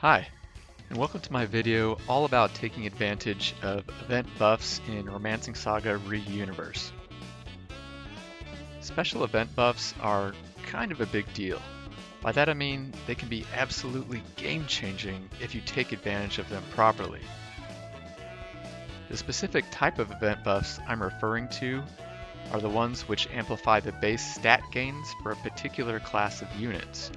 Hi, and welcome to my video all about taking advantage of event buffs in Romancing Saga Re-Universe. Special event buffs are kind of a big deal. By that I mean they can be absolutely game-changing if you take advantage of them properly. The specific type of event buffs I'm referring to are the ones which amplify the base stat gains for a particular class of units,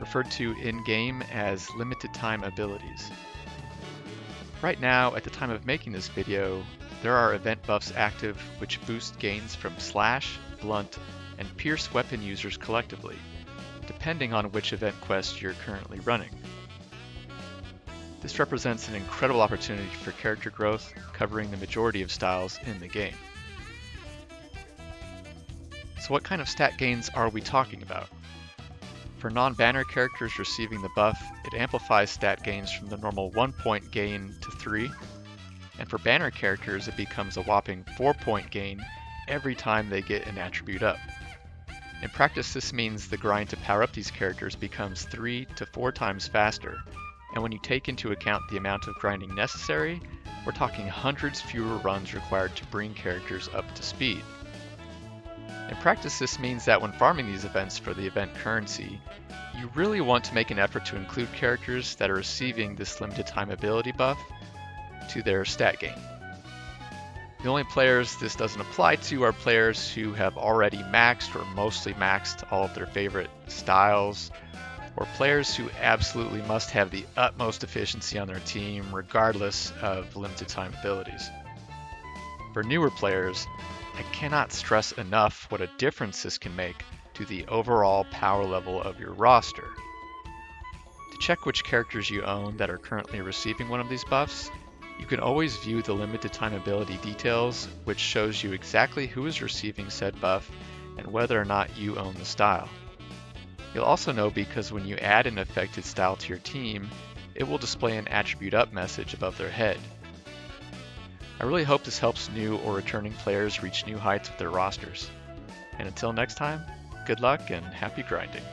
referred to in-game as limited time abilities. Right now, at the time of making this video, there are event buffs active which boost gains from Slash, Blunt, and Pierce weapon users collectively, depending on which event quest you're currently running. This represents an incredible opportunity for character growth, covering the majority of styles in the game. So what kind of stat gains are we talking about? For non-banner characters receiving the buff, it amplifies stat gains from the normal 1 point gain to 3, and for banner characters it becomes a whopping 4 point gain every time they get an attribute up. In practice, this means the grind to power up these characters becomes 3 to 4 times faster, and when you take into account the amount of grinding necessary, we're talking hundreds fewer runs required to bring characters up to speed. In practice, this means that when farming these events for the event currency, you really want to make an effort to include characters that are receiving this limited time ability buff to their stat gain. The only players this doesn't apply to are players who have already maxed or mostly maxed all of their favorite styles, or players who absolutely must have the utmost efficiency on their team regardless of limited time abilities. For newer players, I cannot stress enough what a difference this can make to the overall power level of your roster. To check which characters you own that are currently receiving one of these buffs, you can always view the limited time ability details, which shows you exactly who is receiving said buff and whether or not you own the style. You'll also know because when you add an affected style to your team, it will display an attribute up message above their head. I really hope this helps new or returning players reach new heights with their rosters. And until next time, good luck and happy grinding.